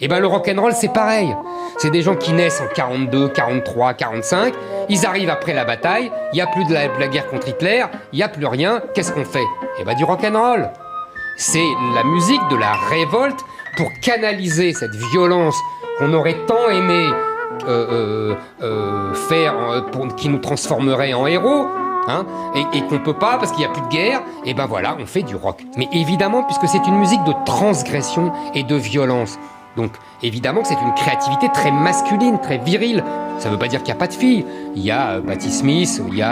Et ben le rock'n'roll c'est pareil. C'est des gens qui naissent en 42, 43, 45, ils arrivent après la bataille, il n'y a plus de la guerre contre Hitler, il n'y a plus rien, qu'est-ce qu'on fait? Et ben du rock'n'roll. C'est la musique de la révolte pour canaliser cette violence qu'on aurait tant aimé faire, qui nous transformerait en héros, hein, et qu'on peut pas parce qu'il n'y a plus de guerre, et ben voilà, on fait du rock. Mais évidemment, puisque c'est une musique de transgression et de violence, donc évidemment que c'est une créativité très masculine, très virile. Ça veut pas dire qu'il n'y a pas de filles. Il y a Patti Smith, il y en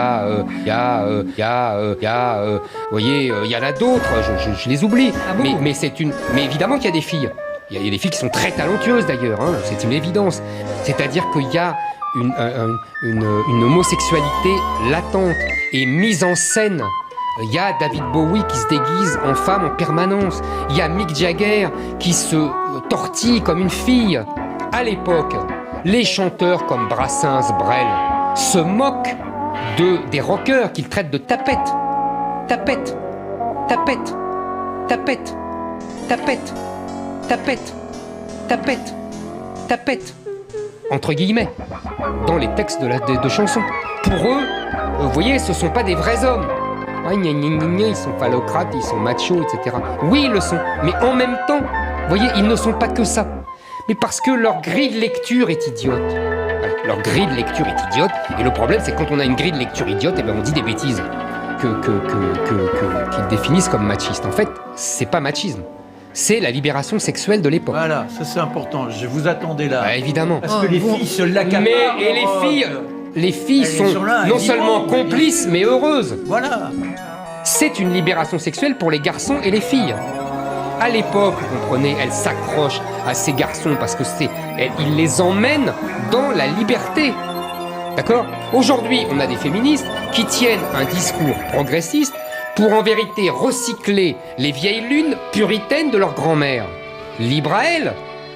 a d'autres, je les oublie. Ah bon? Mais évidemment qu'il y a des filles. Il y a des filles qui sont très talentueuses d'ailleurs, hein, c'est une évidence. C'est-à-dire qu'il y a une homosexualité latente et mise en scène. Il y a David Bowie qui se déguise en femme en permanence. Il y a Mick Jagger qui se tortille comme une fille. À l'époque, les chanteurs comme Brassens, Brel se moquent des rockers qu'ils traitent de tapettes. Tapette, tapette, tapette, tapette, tapette, tapette, tapette. Entre guillemets, dans les textes de chansons. Pour eux, vous voyez, ce ne sont pas des vrais hommes. Ah, gna, gna, gna, gna, ils sont phallocrates, ils sont machos, etc. Oui, ils le sont, mais en même temps, vous voyez, ils ne sont pas que ça. Mais parce que leur grille de lecture est idiote. Voilà, leur grille de lecture est idiote, et le problème, c'est que quand on a une grille de lecture idiote, eh ben, on dit des bêtises qu'ils définissent comme machistes. En fait, c'est pas machisme. C'est la libération sexuelle de l'époque. Voilà, ça c'est important. Je vous attendais là. Bah, évidemment. Parce que les filles se l'accaparent. Mais les filles sont là, non elles y seulement vont, complices, mais heureuses. Voilà. C'est une libération sexuelle pour les garçons et les filles. À l'époque, vous comprenez, elle s'accroche à ces garçons parce que il les emmène dans la liberté. D'accord? Aujourd'hui, on a des féministes qui tiennent un discours progressiste pour en vérité recycler les vieilles lunes puritaines de leur grand-mère. Libre à elles.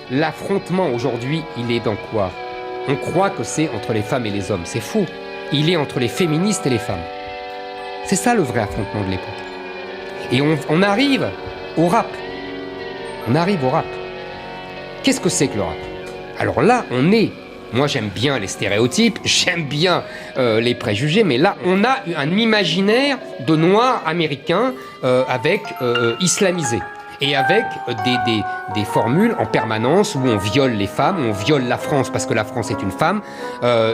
L'affrontement aujourd'hui, il est dans quoi? On croit que c'est entre les femmes et les hommes. C'est faux. Il est entre les féministes et les femmes. C'est ça le vrai affrontement de l'époque. Et on arrive au rap. On arrive au rap. Qu'est-ce que c'est que le rap? Alors là, moi j'aime bien les stéréotypes, j'aime bien les préjugés, mais là on a un imaginaire de noirs américains islamisés. Et avec des formules en permanence où on viole les femmes, où on viole la France parce que la France est une femme.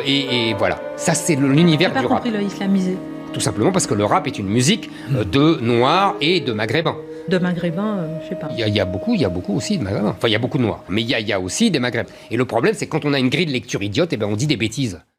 Et voilà, ça c'est l'univers du rap. J'ai pas compris le islamisé. Tout simplement parce que le rap est une musique de noirs et de maghrébins. De maghrébins, je sais pas. Il y a beaucoup aussi de maghrébins. Enfin, il y a beaucoup de noirs, mais il y a aussi des maghrébins. Et le problème, c'est que quand on a une grille de lecture idiote, eh ben, on dit des bêtises.